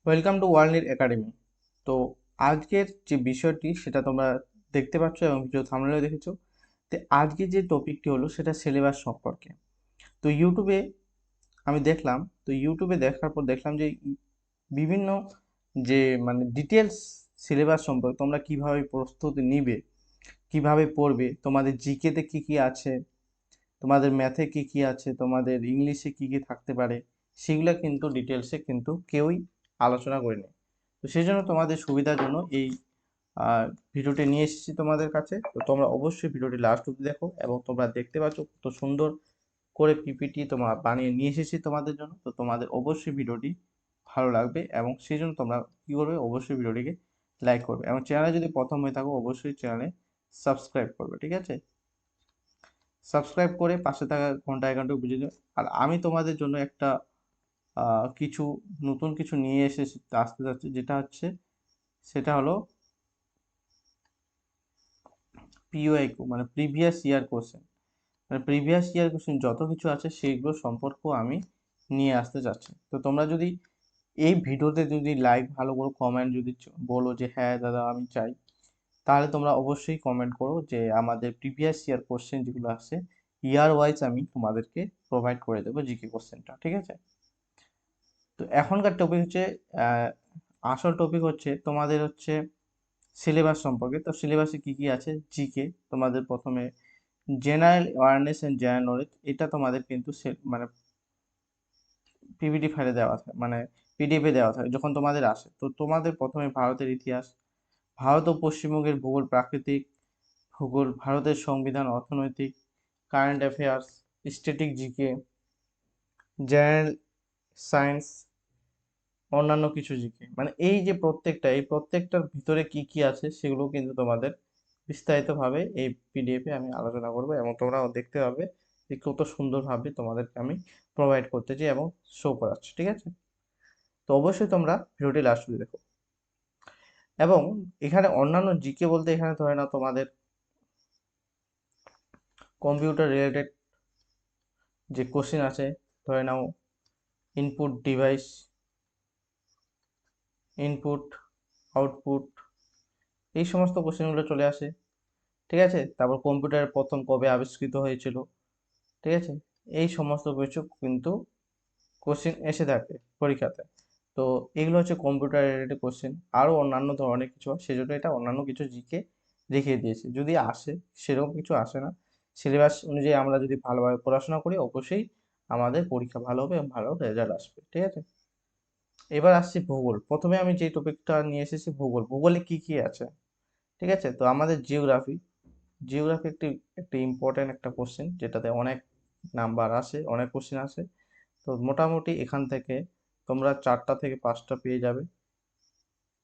Welcome to world academy. তো আজকের যে বিষয়টি সেটা তোমরা দেখতে পাচ্ছ এবং ভিডিও থাম্বনেইলে দেখেছো। তো আজকে যে টপিকটি হলো সেটা সিলেবাস সম্পর্কে। তো ইউটিউবে আমি দেখলাম, তো ইউটিউবে দেখার পর দেখলাম যে বিভিন্ন যে ডিটেলস সিলেবাস সম্পর্কে তোমরা কিভাবে প্রস্তুতি নিবে, কিভাবে পড়বে, তোমাদের জিকেতে কি কি আছে, তোমাদের ম্যাথে কি কি আছে, তোমাদের ইংলিশে কি কি থাকতে পারে, সেগুলো কিন্তু ডিটেলসে কিন্তু কেউই আলোচনা করেনি। তো সেই জন্য তোমাদের সুবিধার জন্য এই ভিডিওটি নিয়ে এসেছি তোমাদের কাছে। তো তোমরা অবশ্যই ভিডিওটি লাস্ট অবধি দেখো এবং তোমরা দেখতে পাচ্ছ কত সুন্দর করে পিপিটি তোমার বানিয়ে নিয়ে এসেছি তোমাদের জন্য। তো তোমাদের অবশ্যই ভিডিওটি ভালো লাগবে এবং সেই জন্য তোমরা কী করবে, অবশ্যই ভিডিওটিকে লাইক করবে এবং চ্যানেলে যদি প্রথম হয়ে থাকো অবশ্যই চ্যানেলে সাবস্ক্রাইব করবে, ঠিক আছে? সাবস্ক্রাইব করে পাশে থাকা ঘন্টা আইকনটা বুঝে দিও। আর আমি তোমাদের জন্য একটা কিছু নতুন কিছু নিয়ে আসতে যাচ্ছি, যেটা হচ্ছে সেটা হলো পিওআইকিউ, মানে প্রিভিয়াস ইয়ার কোশ্চেন। মানে প্রিভিয়াস ইয়ার কোশ্চেন যত কিছু আছে সেইগুলো সম্পর্কেও আমি নিয়ে আসতে চাচ্ছি। তো তোমরা যদি এই ভিডিওতে যদি লাইক, ভালো করে কমেন্ট যদি বলো যে হ্যাঁ দাদা আমি চাই, তাহলে তোমরা অবশ্যই কমেন্ট করো যে আমাদের প্রিভিয়াস ইয়ার কোশ্চেন যেগুলো আছে ইয়ার ওয়াইজ আমি তোমাদেরকে প্রোভাইড করে দেবো জিকে কোশ্চেনটা, ঠিক আছে? তো এখনকার টপিক হচ্ছে আহ, আসল টপিক হচ্ছে তোমাদের হচ্ছে সিলেবাস সম্পর্কে। তো সিলেবাসে কি কি আছে, জিকে তোমাদের প্রথমে general awareness and general knowledge, এটা তোমাদের কিন্তু পিপিটি ফাইলে দেওয়া থাকে, মানে পিডিএফে দেওয়া থাকে যখন তোমাদের আসে। তো তোমাদের প্রথমে ভারতের ইতিহাস, ভারত ও পশ্চিমবঙ্গের ভূগোল, প্রাকৃতিক ভূগোল, ভারতের সংবিধান, অর্থনৈতিক, current affairs, static GK, general science, অন্যান্য কিছু জিকে, মানে এই প্রত্যেকটার ভিতরে কি কি আছে সেগুলো কিন্তু তোমাদের বিস্তারিতভাবে এই পিডিএফে আমি আলোচনা করব এবং তোমরাও দেখতে পাবে যে কত সুন্দরভাবে তোমাদেরকে আমি প্রোভাইড করতেছি এবং শো করাচ্ছি, ঠিক আছে? তো অবশ্যই তোমরা ভিডিওটি লাস্ট অবধি দেখো। এবং এখানে অন্যান্য জিকে বলতে এখানে ধরে নাও তোমাদের কম্পিউটার রিলেটেড যে কোশ্চেন আছে, ধরে নাও ইনপুট ডিভাইস, ইনপুট, আউটপুট, এই সমস্ত কোশ্চেনগুলো চলে আসে, ঠিক আছে? তারপর কম্পিউটার প্রথম কবে আবিষ্কৃত হয়েছিল, ঠিক আছে? এই সমস্ত কিছু কিন্তু কোশ্চেন এসে থাকে পরীক্ষাতে। তো এগুলো হচ্ছে কম্পিউটার রিলেটেড কোশ্চেন। আরও অন্যান্য ধরনের কিছু হয়, সেজন্য এটা অন্যান্য কিছু জিকে দেখিয়ে দিয়েছে। যদি আসে, সেরকম কিছু আসে না। সিলেবাস অনুযায়ী আমরা যদি ভালোভাবে পড়াশোনা করি অবশ্যই আমাদের পরীক্ষা ভালো হবে এবং ভালো রেজাল্ট আসবে, ঠিক আছে? এবার আসছি ভূগোল। প্রথমে আমি যে টপিকটা নিয়ে এসেছি ভূগোল। ভূগোলে কি কি আছে, ঠিক আছে? তো আমাদের জিওগ্রাফি, জিওগ্রাফি একটি একটি ইম্পর্ট্যান্ট একটা কোশ্চেন, যেটাতে অনেক নাম্বার আসে, অনেক কোশ্চেন আসে। তো মোটামুটি এখান থেকে তোমরা 4টা থেকে 5টা পেয়ে যাবে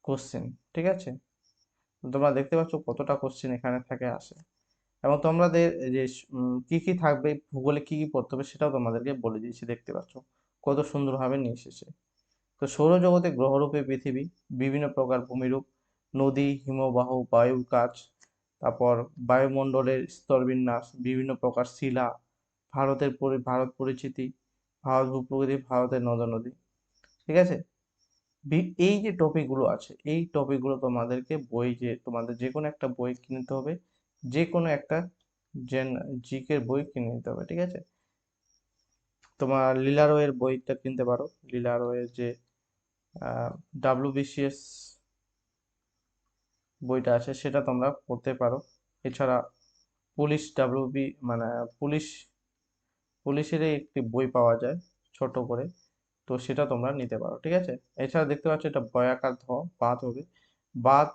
কোশ্চেন, ঠিক আছে? তো তোমরা দেখতে পাচ্ছ কতটা কোশ্চেন এখানে থেকে আসে এবং তোমাদের যে কি কি থাকবে ভূগোলে, কি কি পড়তে হবে সেটাও তোমাদেরকে বলে দিয়েছি, দেখতে পাচ্ছ কত সুন্দরভাবে নিয়ে এসেছে। তো সৌরজগতে গ্রহরূপে পৃথিবী, বিভিন্ন প্রকার ভূমিরূপ, নদী, হিমবাহ, বায়ুর কাজ, তারপর বায়ুমণ্ডলের স্তরবিন্যাস, বিভিন্ন প্রকার শিলা, ভারত পরিচিতি, ভারত ভূপ্রকৃতি, ভারতের নদ-নদী, ঠিক আছে? এই যে টপিকগুলো আছে এই টপিকগুলো তোমাদেরকে তোমাদের যে কোনো একটা বই কিনতে হবে, যে কোনো একটা জেন জিকের বই কিনে নিতে হবে, ঠিক আছে? তোমার লিলারোয়ের বইটা কিনতে পারো। লিলারোয়ের যে ডাব্লিউবিসিএস বইটা আছে সেটা তোমরা পড়তে পারো। এছাড়া পুলিশ ডাব্লিউবি, মানে পুলিশ পুলিশেরই একটি বই পাওয়া যায় ছোট করে, তো সেটা তোমরা নিতে পারো, ঠিক আছে? এছাড়া দেখতে পাচ্ছ এটা বয়াকার বাঁধ হবে, বাঁধ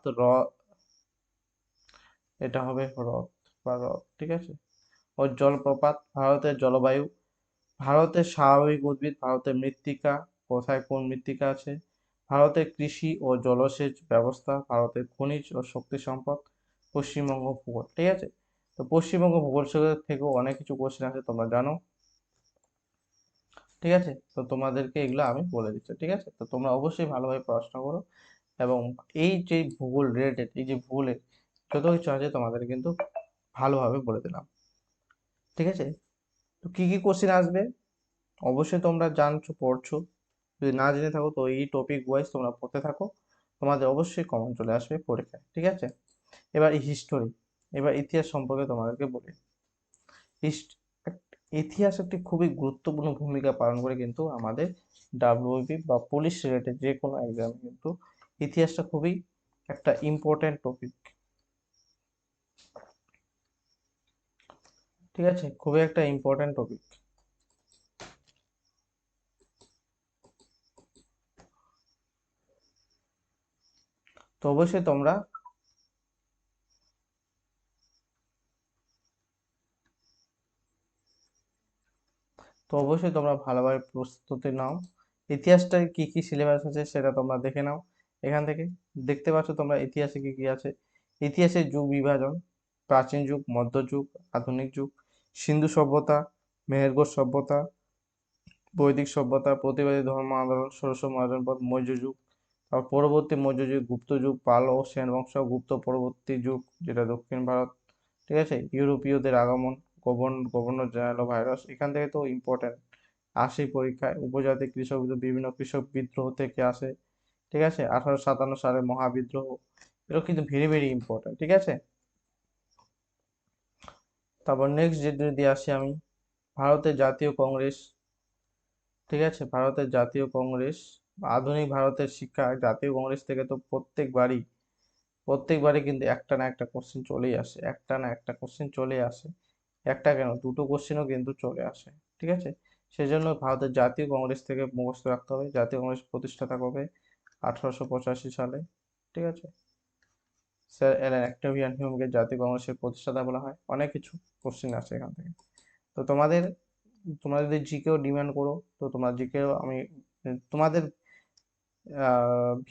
এটা হবে হ্রদ বা হ্রদ, ঠিক আছে? ও জলপ্রপাত, ভারতের জলবায়ু, ভারতের স্বাভাবিক উদ্ভিদ, ভারতের মৃত্তিকা, কোথায় কোন মৃত্তিকা আছে, ভারতের কৃষি ও জলসেচ ব্যবস্থা, ভারতের খনিজ ও শক্তি সম্পদ, পশ্চিমবঙ্গ ভূগোল, ঠিক আছে? তো পশ্চিমবঙ্গ ভূগোল থেকেও অনেক কিছু কোশ্চেন আছে তোমরা জানো, ঠিক আছে? তো তোমাদেরকে এগুলো আমি বলে দিচ্ছি, ঠিক আছে? তো তোমরা অবশ্যই ভালোভাবে পড়াশোনা করো এবং এই যে ভূগোল রিলেটেড, এই যে ভূগোলের যত কিছু আছে তোমাদের কিন্তু ভালোভাবে বলে দিলাম, ঠিক আছে? তো কি কি কোশ্চেন আসবে অবশ্যই তোমরা জানছো, পড়ছো, যদি না জেনে থাকো তো এই টপিক ওয়াইজ তোমরা পড়তে থাকো, তোমাদের অবশ্যই কমন চলে আসবে পরীক্ষায়, ঠিক আছে। এবার হিস্টোরি, এবার ইতিহাস সম্পর্কে তোমাদেরকে বলি। হিস্ট- ইতিহাস একটি খুবই গুরুত্বপূর্ণ ভূমিকা পালন করে কিন্তু আমাদের ডাব্লিউবি বা পুলিশ রিলেটেড যে কোনো এক্সাম কিন্তু ইতিহাসটা খুবই একটা ইম্পর্টেন্ট টপিক, ঠিক আছে, খুবই একটা ইম্পর্টেন্ট টপিক। তো অবশ্যই তোমরা ভালোভাবে প্রস্তুতি নাও। ইতিহাসটার কি কি সিলেবাস আছে সেটা তোমরা দেখে নাও এখান থেকে। দেখতে পাচ্ছ তোমরা ইতিহাসে কি কি আছে। ইতিহাসের যুগ বিভাজন: প্রাচীন যুগ, মধ্যযুগ, আধুনিক যুগ, সিন্ধু সভ্যতা, মেহেরগড় সভ্যতা, বৈদিক সভ্যতা, প্রতিবাদী ধর্ম আন্দোলন, ষোড়শ মহাজনপদ, মৌর্য যুগ, তারপর পরবর্তী মৌর্য যুগ, গুপ্ত যুগ, পাল ও সেন বংশ, গুপ্ত পরবর্তী যুগ যেটা দক্ষিণ ভারত, ঠিক আছে, ইউরোপীয়দের আগমন, গভর্নর জেনারেল ও ভাইরাস, এখান থেকে তো ইম্পর্টেন্ট আসে পরীক্ষায়। উপজাতি কৃষক বিদ্রোহ, বিভিন্ন কৃষক বিদ্রোহ থেকে আসে, ঠিক আছে। 1857 সালে মহাবিদ্রোহ, এগুলো কিন্তু ভেরি ভেরি ইম্পর্টেন্ট, ঠিক আছে। তারপর নেক্সট যেটা যদি আসি আমি, ভারতের জাতীয় কংগ্রেস, ঠিক আছে, ভারতের জাতীয় কংগ্রেস, আধুনিক ভারতের শিক্ষা। জাতীয় কংগ্রেস থেকে তো প্রত্যেকবারই কিন্তু একটা না একটা কোশ্চেন চলেই আসে, একটা না একটা কোশ্চেন চলে আসে, একটা কেন দুটো কোশ্চেনও কিন্তু চলে আসে, ঠিক আছে। সেজন্য ভারতের জাতীয় কংগ্রেস থেকে মুখস্থ রাখতে হবে। জাতীয় কংগ্রেস প্রতিষ্ঠাতা কবে? 1885 সালে, ঠিক আছে। স্যার অ্যালান অক্টাভিয়ান হিউমকে জাতীয় কংগ্রেসের প্রতিষ্ঠাতা বলা হয়। অনেক কিছু কোশ্চেন আছে এখান থেকে। তো তোমরা যদি জিকেও ডিমান্ড করো তো তোমরা জিকেও আমি তোমাদের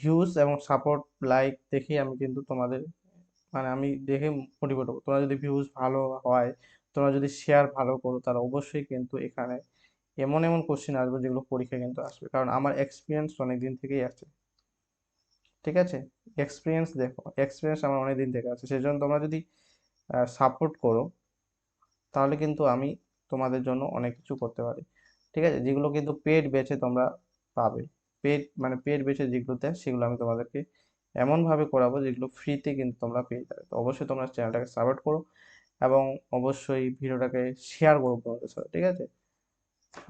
ভিউজ এবং সাপোর্ট লাইক দেখেই আমি কিন্তু তোমাদের মানে আমি দেখে মোটিভেট হবো। তোমরা যদি ভিউজ ভালো হয়, তোমরা যদি শেয়ার ভালো করো, তাহলে অবশ্যই কিন্তু এখানে এমন এমন কোশ্চেন আসবে যেগুলো পরীক্ষা কিন্তু আসবে, কারণ আমার এক্সপিরিয়েন্স অনেক দিন থেকেই আছে, ঠিক আছে। এক্সপিরিয়েন্স দেখো, এক্সপিরিয়েন্স আমার অনেক দিন থেকে আছে, সেই জন্য তোমরা যদি সাপোর্ট করো তাহলে কিন্তু আমি তোমাদের জন্য অনেক কিছু করতে পারি, ঠিক আছে। যেগুলো কিন্তু পেড বেচে তোমরা পাবে, পেড বেচে যেগুলো দেয় সেগুলো আমি তোমাদেরকে এমনভাবে করাবো যেগুলো ফ্রিতে কিন্তু তোমরা পেয়ে যাবে। তো অবশ্যই তোমরা চ্যানেলটাকে সাপোর্ট করো এবং অবশ্যই ভিডিওটাকে শেয়ার করো তোমাদের সাথে, ঠিক আছে।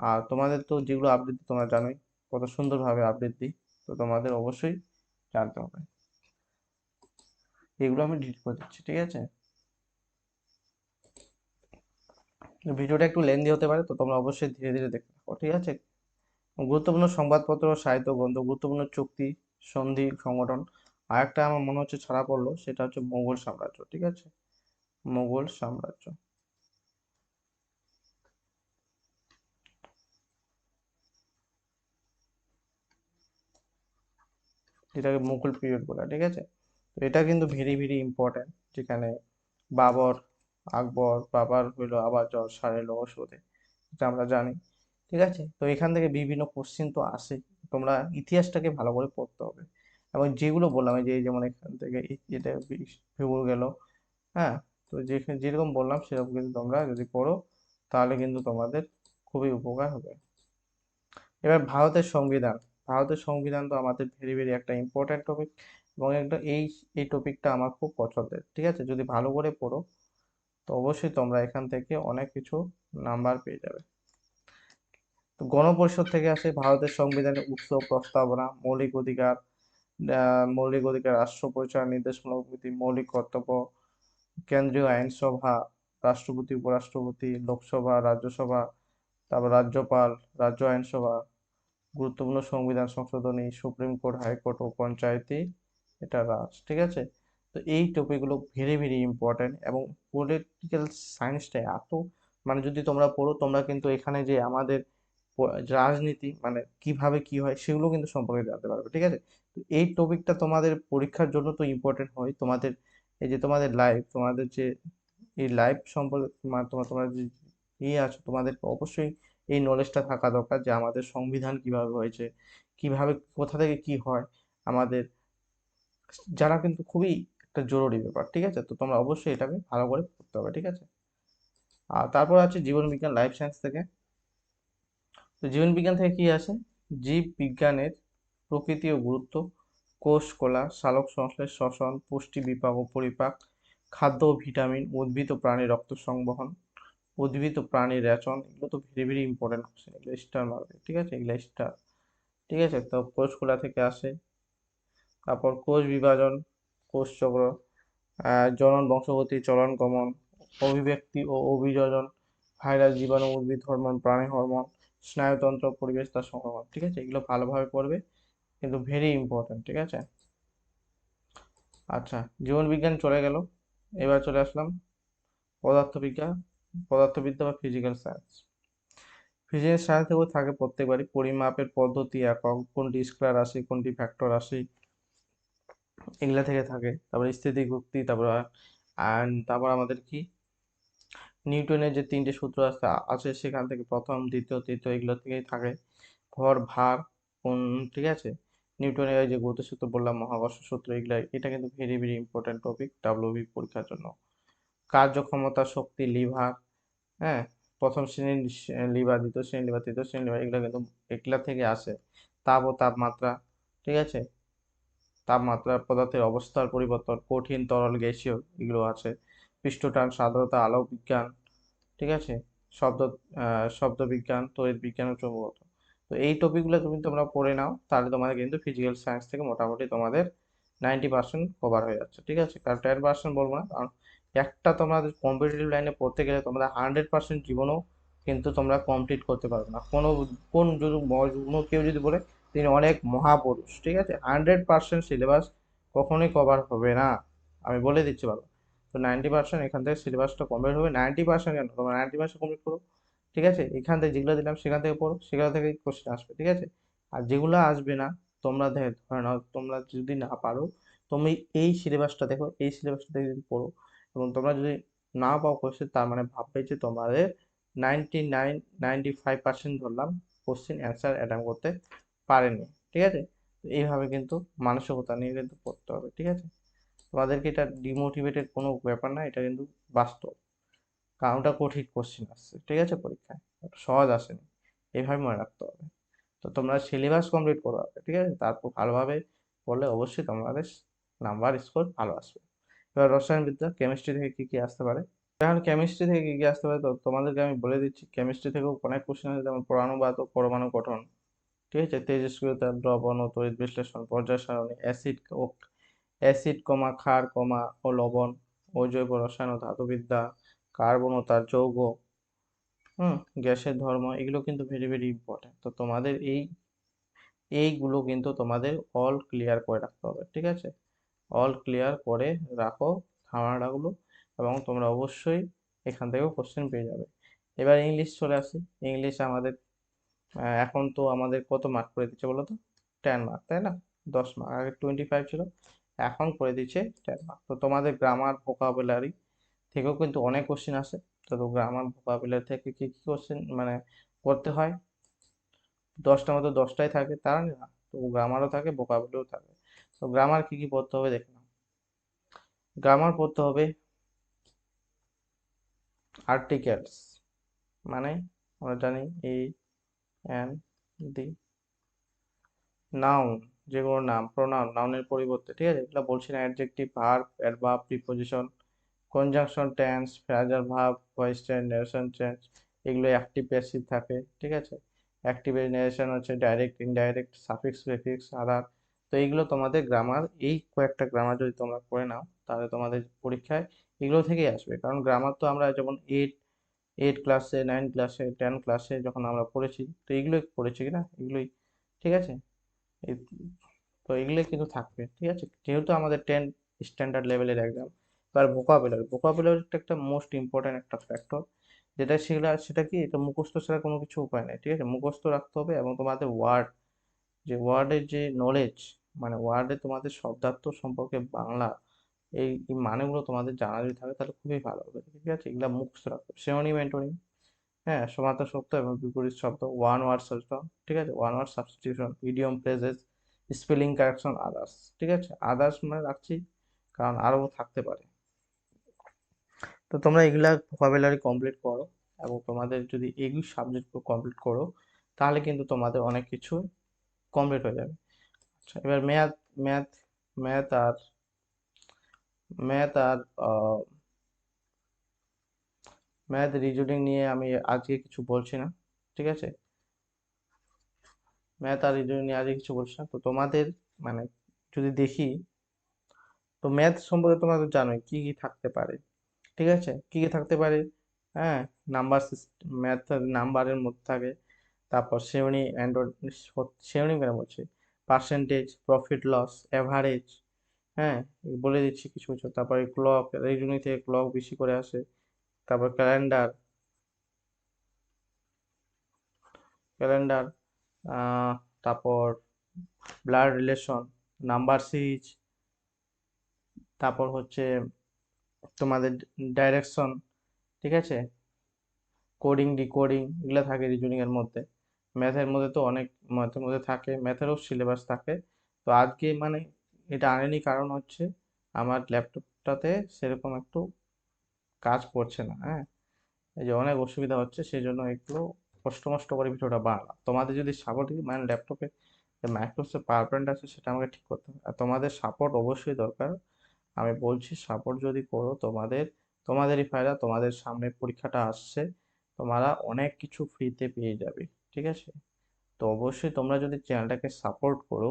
আর তোমাদের তো যেগুলো আপডেট তোমরা জানোই কত সুন্দরভাবে আপডেট দিই, তো তোমাদের অবশ্যই জানতে হবে। এগুলো আমি ডিলিট করে দিচ্ছি, ঠিক আছে। ভিডিওটা একটু লেন্দি হতে পারে, তো তোমরা অবশ্যই ধীরে ধীরে দেখতে থাকো, ঠিক আছে। গুরুত্বপূর্ণ সংবাদপত্র, সাহিত্য গ্রন্থ, গুরুত্বপূর্ণ চুক্তি, সন্ধি, সংগঠন। আর একটা আমার মনে হচ্ছে ছাড়া পড়লো, সেটা হচ্ছে মোগল সাম্রাজ্য, ঠিক আছে। মোগল সাম্রাজ্য, যেটাকে মুঘল পিরিয়ড বলে, ঠিক আছে। তো এটা কিন্তু ভেরি ভেরি ইম্পর্টেন্ট, যেখানে বাবর, আকবর, বাবার হইলো আবার জ্বর সারাইলো ওষুধে, এটা আমরা জানি, ঠিক আছে। তো এখান থেকে বিভিন্ন কোশ্চিন তো আসে, তোমরা ইতিহাসটাকে ভালো করে পড়তে হবে। এবং যেগুলো বললাম এই যে যেমন এখান থেকে এটা ভূগোল গেল, হ্যাঁ। তো যেরকম বললাম সেরকম কিন্তু তোমরা যদি পড়ো তাহলে কিন্তু তোমাদের খুবই উপকার হবে। এবার ভারতের সংবিধান। ভারতের সংবিধান তো আমাদের ভেরি ভেরি একটা ইম্পর্টেন্ট টপিক, এবং একটা এই টপিকটা আমার খুব পছন্দের, ঠিক আছে। যদি ভালো করে পড়ো তো অবশ্যই তোমরা এখান থেকে অনেক কিছু নাম্বার পেয়ে যাবে। তো গণপরিষদ থেকে আসে ভারতের সংবিধানের উৎস, প্রস্তাবনা, মৌলিক অধিকার, রাষ্ট্র পরিচালনা, নির্দেশমূলক নীতি, মৌলিক কর্তব্য, কেন্দ্রীয় আইনসভা, রাষ্ট্রপতি, উপরাষ্ট্রপতি, লোকসভা, রাজ্যসভা, তারপর রাজ্যপাল, রাজ্য আইনসভা, গুরুত্বপূর্ণ সংবিধান সংশোধনী, সুপ্রিম কোর্ট, হাইকোর্ট ও পঞ্চায়েতি এটা রাজ, ঠিক আছে। তো এই টপিকগুলো ভেরি ভেরি ইম্পর্টেন্ট, এবং পলিটিক্যাল সায়েন্সটা এত মানে যদি তোমরা পড়ো তোমরা কিন্তু এখানে যে আমাদের রাজনীতি মানে কিভাবে কি হয় সেগুলো কিন্তু সম্পর্কে জানতে পারবে, ঠিক আছে। তো এই টপিকটা তোমাদের পরীক্ষার জন্য তো ইম্পর্টেন্ট হয়। তোমাদের এই যে তোমাদের লাইফ, তোমাদের যে এই লাইফ সম্পর্কে তোমরা যে আছো, তোমাদের অবশ্যই এই নলেজটা থাকা দরকার যে আমাদের সংবিধান কিভাবে হয়েছে, কিভাবে কোথা থেকে কি হয় আমাদের, জানা কিন্তু খুবই একটা জরুরি ব্যাপার, ঠিক আছে। তো তোমরা অবশ্যই এটাকে ভালো করে পড়তে হবে, ঠিক আছে। আর তারপর আছে জীবন বিজ্ঞান, লাইফ সায়েন্স থেকে। তো জীবন বিজ্ঞান থেকে কি আসে? জীব বিজ্ঞানের প্রকৃতি ও গুরুত্ব, কোষ কলা, সালোক সংশ্লেষ, শ্বসন, পুষ্টি, বিপাক ও পরিপাক, খাদ্য ও ভিটামিন, উদ্ভিদ ও প্রাণী রক্ত সংবহন, উদ্ভিদ ও প্রাণীর রেচন, এগুলো তো ভেরি ভেরি ইম্পর্টেন্ট কোশ্চেন, এগুলো স্টার মার্কে, ঠিক আছে, এগুলো স্টার, ঠিক আছে। তো কোষ কলা থেকে আসে। তারপর কোষ বিভাজন, কোষ চক্র, জনন, বংশগতি, চলন, গমন, অভিব্যক্তি ও অভিযোজন, ভাইরাস, জীবাণু, উদ্ভিদ হরমোন, প্রাণী হরমোন, স্নায়ুতন্ত্র, পরিবেশ তার সংক্রমণ, ঠিক আছে, এগুলো ভালোভাবে পড়বে, কিন্তু ভেরি ইম্পর্টেন্ট, ঠিক আছে। আচ্ছা, জীবন বিজ্ঞান চলে গেল, এবার চলে আসলাম পদার্থবিজ্ঞান, পদার্থবিদ্যা বা ফিজিক্যাল সায়েন্স। ফিজিক্যাল সায়েন্সেও থাকে প্রত্যেকবারই পরিমাপের পদ্ধতি, একক, কোনটি স্কেলার রাশি, কোনটি ভেক্টর রাশি, এগুলা থেকে থাকে। তারপর স্থিতিশক্তি, তারপর আমাদের কি নিউটনের যে তিনটে সূত্র আছে সেখান থেকে প্রথম, দ্বিতীয়, তৃতীয়, এগুলো থেকেই থাকে। ভর, ভার, কোন, ঠিক আছে। নিউটনের ওই যে গতি সূত্র বললাম, মহাকর্ষ সূত্র, এগুলা, এটা কিন্তু very very important topic WB পরীক্ষার জন্য। কার্যক্ষমতা, শক্তি, লিভার, হ্যাঁ, প্রথম শ্রেণীর লিভার, দ্বিতীয় শ্রেণীর লিভার, তৃতীয় শ্রেণীর লিভার, এগুলো কিন্তু এগুলা থেকে আসে। তাপ ও তাপমাত্রা, ঠিক আছে, তাপমাত্রা, পদার্থের অবস্থার পরিবর্তন, কঠিন, তরল, গ্যাসীয়, এগুলো আছে। পৃষ্ঠটান, সান্দ্রতা, আলোক বিজ্ঞান, ঠিক আছে, শব্দ বিজ্ঞান, তড়িৎ বিজ্ঞান ও চৌম্বকত্ব। তো এই টপিকগুলো তুমি তোমরা পড়ে নাও, তাহলে তোমাদের কিন্তু ফিজিক্যাল সায়েন্স থেকে মোটামুটি তোমাদের 90% কভার হয়ে যাচ্ছে, ঠিক আছে। কারণ 10% বলবো না, কারণ একটা তোমাদের কম্পিটিটিভ লাইনে পড়তে গেলে তোমরা 100% জীবনও কিন্তু তোমরা কমপ্লিট করতে পারবে না। কোন যদি কেউ যদি বলে তিনি অনেক মহাপুরুষ, ঠিক আছে, 100% সিলেবাস কখনোই কভার হবে না, আমি বলে দিচ্ছি ভালো। তো 90% এখান থেকে সিলেবাসটা কমপ্লিট হবে, 90% কেন, তোমরা 90% কমপ্লিট করো, ঠিক আছে। এখান থেকে যেগুলো দিলাম সেখান থেকে পড়ো, সেগুলো থেকে কোশ্চেন আসবে, ঠিক আছে। আর যেগুলো আসবে না, তোমরা ধরে নাও তোমরা যদি না পারো, তুমি এই সিলেবাসটা দেখো, এই সিলেবাসটা থেকে যদি পড়ো এবং তোমরা যদি না পাও কোশ্চেন, তার মানে ভাববে যে তোমাদের 95% ধরলাম কোশ্চেন অ্যান্সার অ্যাটেম্প করতে পারেনি, ঠিক আছে। তো এইভাবে কিন্তু মানসিকতা নিয়ে কিন্তু পড়তে হবে, ঠিক আছে। তোমাদেরকে এটা ডিমোটিভেটেড কোনো ব্যাপার না, এটা কিন্তু বাস্তব, কারণ ওটা কঠিন কোশ্চেন আসছে, ঠিক আছে, পরীক্ষায় ওটা সহজ আসেনি, এইভাবে মনে রাখতে হবে। তো তোমরা সিলেবাস কমপ্লিট করো আগে, ঠিক আছে, তারপর ভালোভাবে পড়লে অবশ্যই তোমাদের নাম্বার স্কোর ভালো আসবে। এবার রসায়নবিদ্যা, কেমিস্ট্রি থেকে কি কি আসতে পারে। এখন কেমিস্ট্রি থেকে কি কি আসতে পারে, তো তোমাদেরকে আমি বলে দিচ্ছি। কেমিস্ট্রি থেকেও অনেক কোশ্চেন আছে, যেমন পরমাণুবাদ ও পরমাণু গঠন, ঠিক আছে, তেজস্ক্রিয়তা, দ্রবণ ও তড়িৎ বিশ্লেষণ, পর্যায় সারণী, অ্যাসিড কমা ক্ষার কমা ও লবণ ও জৈব রসায়ন ও ধাতুবিদ্যা, কার্বন ও তার যৌগ, গ্যাসের ধর্ম, এগুলো কিন্তু ভেরি ভেরি ইম্পর্টেন্ট। তো তোমাদের এইগুলো কিন্তু তোমাদের অল ক্লিয়ার করে রাখতে হবে, ঠিক আছে, অল ক্লিয়ার করে রাখো ধারণাগুলো, এবং তোমরা অবশ্যই এখান থেকেও কোশ্চেন পেয়ে যাবে। এবার ইংলিশ চলে আসি। ইংলিশ আমাদের এখন তো আমাদের কত মার্ক করে দিচ্ছে বলো তো, 10 মার্ক, তাই না? 10 মার্ক, আগে 25 ছিল, এখন করে দিচ্ছে 10 মার্ক। তো তোমাদের গ্রামার, ভোকাবুলারি থেকেও কিন্তু অনেক কোশ্চেন আসে। তো গ্রামার ভোকাবুলারি থেকে কি কি কোশ্চেন মানে করতে হয়, 10টার মধ্যে 10টাই থাকে তার না, তো গ্রামারও থাকে, ভোকাবুলারিও থাকে। তো গ্রামার কি কি পড়তে হবে দেখে নাও। গ্রামার পড়তে হবে আর্টিকেলস, মানে আমরা জানি এই অ্যান দি, নাউন, যেগুলো নাম, প্রোনাউন, নাউনের পরিবর্তে, ঠিক আছে, এগুলো বলছি না, adjective, verb, adverb, preposition, conjunction, tense, phrasal verb, voice change, narration change, এগুলো অ্যাক্টিভ প্যাসিভ থাকে, ঠিক আছে। অ্যাক্টিভ নারেশন হচ্ছে ডাইরেক্ট, ইনডাইরেক্ট, সাফিক্স, প্রিফিক্স, আদার। তো এইগুলো তোমাদের গ্রামার, এই কয়েকটা গ্রামার যদি তোমরা করে নাও, তাহলে তোমাদের পরীক্ষায় এগুলো থেকেই আসবে। কারণ গ্রামার তো আমরা যেমন এইট ক্লাসে, 9 ক্লাসে, 10 ক্লাসে যখন আমরা পড়েছি, তো এগুলোই পড়েছি কি না, এগুলোই, ঠিক আছে। এই তো এগুলো কিন্তু থাকবে, ঠিক আছে, যেহেতু আমাদের 10 স্ট্যান্ডার্ড লেভেলের এক্সাম। এবার ভোকাবুলারিটা একটা মোস্ট ইম্পর্ট্যান্ট একটা ফ্যাক্টর, যেটা সেটা কি, এটা মুখস্থ ছাড়া কোনো কিছু উপায় নেই, ঠিক আছে, মুখস্থ রাখতে হবে। এবং তোমাদের ওয়ার্ডের যে নলেজ, মানে ওয়ার্ডে তোমাদের শব্দার্থ সম্পর্কে বাংলা, এই মানেগুলো তোমাদের জানা যদি থাকে তাহলে খুবই ভালো হবে, ঠিক আছে, এগুলা মুখস্থ রাখতে হবে। সিনোনিম, অ্যান্টোনিম, হ্যাঁ, সমার্থক শব্দ এবং বিপরীত শব্দ, ওয়ান ওয়ার্ড শব্দ, ঠিক আছে, one word substitution, idiom, phrases, spelling correction, others, ঠিক আছে, আদার্স মানে রাখছি কারণ আরও থাকতে পারে। তো তোমরা এগুলা ভোকাবুলারি কমপ্লিট করো, এবং তোমাদের যদি এই সাবজেক্টগুলো কমপ্লিট করো, তাহলে কিন্তু তোমাদের অনেক কিছু কমপ্লিট হয়ে যাবে। আচ্ছা, এবার ম্যাথ ম্যাথ ম্যাথ আর ম্যাথ আর ম্যাথ রিজনিং নিয়ে আমি আজকে কিছু বলছি না, ঠিক আছে? ম্যাথ আর রিজনিং নিয়ে আজকে কিছু বলছি না। তো তোমাদের মানে যদি দেখি, তো ম্যাথ সম্পর্কে তোমরা তো জানোই কি কি থাকতে পারে, ঠিক আছে? কি কি থাকতে পারে? হ্যাঁ, নাম্বার সিস্টেম, ম্যাথ নাম্বারের মধ্যে থাকে। তারপর শ্রেণী অ্যান্ড শ্রেণী কেন বলছি, পার্সেন্টেজ, প্রফিট লস, অ্যাভারেজ, হ্যাঁ, বলে দিচ্ছি কিছু কিছু। তারপরে ক্লক, রিজনিং থেকে ক্লক বেশি করে আসে। তারপর ক্যালেন্ডার, ক্যালেন্ডার তারপর ব্লাড রিলেশন, নাম্বার সিরিজ, তারপর হচ্ছে তোমাদের ডাইরেকশন, ঠিক আছে? কোডিং, ডিকোডিং, এগুলো থাকে রিজনিং এর মধ্যে। ম্যাথের মধ্যে তো অনেক, ম্যাথের মধ্যে থাকে, ম্যাথেরও সিলেবাস থাকে। তো আজকে মানে এটা আনেনি কারণ হচ্ছে আমার ল্যাপটপটাতে সেরকম একটু কাজ করছে না, হ্যাঁ, এই যে অনেক অসুবিধা হচ্ছে, সেই জন্য একটু কষ্ট মষ্ট করে ভিডিওটা বানালাম। তোমাদের যদি সাপোর্ট, মানে ল্যাপটপে যে মাইক্রোসফট পাওয়ার পয়েন্ট আছে সেটা আমাকে ঠিক করতে হবে, আর তোমাদের সাপোর্ট অবশ্যই দরকার। আমি বলছি সাপোর্ট যদি করো, তোমাদেরই ফায়দা। তোমাদের সামনে পরীক্ষাটা আসছে, তোমরা অনেক কিছু ফ্রিতে পেয়ে যাবে, ঠিক আছে? তো অবশ্যই তোমরা যদি চ্যানেলটাকে সাপোর্ট করো,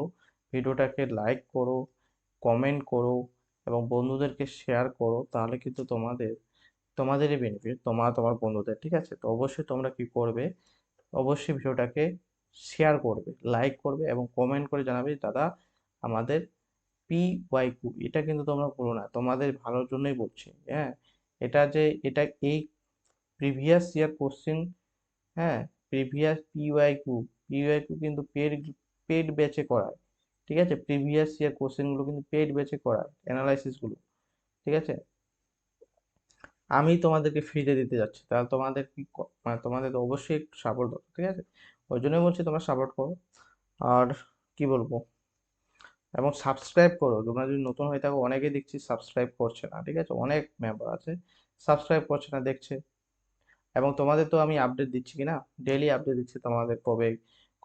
ভিডিওটাকে লাইক করো, কমেন্ট করো এবং বন্ধুদেরকে শেয়ার করো, তাহলে কিন্তু তোমাদেরই বেনিফিট, তোমার বন্ধুদের, ঠিক আছে? তো অবশ্যই তোমরা কি করবে, অবশ্যই ভিডিওটাকে শেয়ার করবে, লাইক করবে এবং কমেন্ট করে জানাবে, দাদা আমাদের PYQ, এটা কিন্তু তোমরা বলো না, তোমাদের ভালোর জন্যই বলছি, হ্যাঁ। এটা এই প্রিভিয়াস ইয়ার কোশ্চেন, হ্যাঁ, প্রিভিয়াস পিওয়াইকিউ কিন্তু পেড ব্যাচে করায়, ঠিক আছে? প্রিভিয়াস ইয়ার কোশ্চেন গুলো কিন্তু পেড ব্যাচে করায়, অ্যানালাইসিস গুলো, ঠিক আছে? আমি তোমাদেরকে ফ্রিতে দিতে যাচ্ছি, তাহলে তোমাদের কি মানে তোমাদের তো অবশ্যই একটু সাপোর্ট দরকার, ঠিক আছে? ওই জন্যই বলছি তোমরা সাপোর্ট করো। আর কি বলবো, এবং সাবস্ক্রাইব করো। তোমরা যদি নতুন হয়ে থাকো, অনেকেই দেখছি সাবস্ক্রাইব করছে না, ঠিক আছে? অনেক মেম্বার আছে সাবস্ক্রাইব করছে না, দেখছে। এবং তোমাদের তো আমি আপডেট দিচ্ছি কি না, ডেইলি আপডেট দিচ্ছি তোমাদের কবে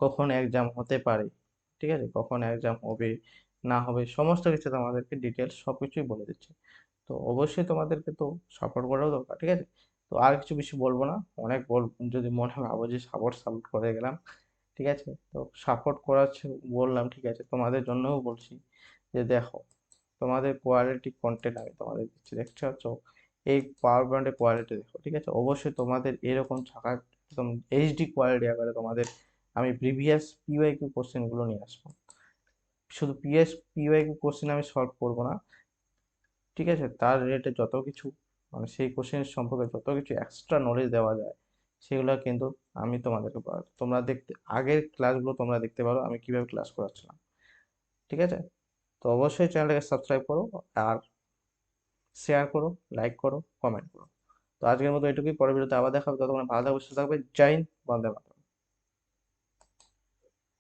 কখন এক্সাম হতে পারে, ঠিক আছে? কখন এক্সাম হবে না হবে সমস্ত কিছু তোমাদেরকে ডিটেলস সবকিছুই বলে দিচ্ছি। তো অবশ্যই তোমাদেরকে তো সাপোর্ট করাও দরকার, ঠিক আছে? তো আর কিছু বেশি বলবো না, অনেক যদি মনে ভাবো যে সাপোর্ট সাপোর্ট করে গেলাম, ঠিক আছে? তো সাপোর্ট করার বললাম, ঠিক আছে, তোমাদের জন্যও বলছি যে দেখো, তোমাদের কোয়ালিটি কন্টেন্ট আমি তোমাদের দিচ্ছি, দেখতে পাচ্ছ? এই পাওয়ার পয়েন্টের কোয়ালিটি দেখো, ঠিক আছে? অবশ্যই তোমাদের এরকম থাকা, একদম এইচডি কোয়ালিটি আকারে তোমাদের আমি প্রিভিয়াস পিওয়াইকিউ কোশ্চেন গুলো নিয়ে আসবো। শুধু পিওয়াইকিউ কোশ্চেন আমি সলভ করবো না, ঠিক আছে? তার রিলেটেড যত কিছু, মানে সেই কোশ্চেন সম্পর্কে যত কিছু এক্সট্রা নলেজ দেওয়া যায়, সেগুলো কিন্তু আমি তোমাদেরকে পারো। তোমরা দেখতে, আগের ক্লাসগুলো তোমরা দেখতে পারো আমি কিভাবে ক্লাস করাচ্ছিলাম, ঠিক আছে? তো অবশ্যই চ্যানেলটাকে সাবস্ক্রাইব করো, আর শেয়ার করো, লাইক করো, কমেন্ট করো। তো আজকের মতো এটুকুই, পরের ভিডিওতে আবার দেখা হবে। ততক্ষণ ভালো থাকবে, সুস্থ থাকবে। জয় হিন্দ, বন্দে মাতরম।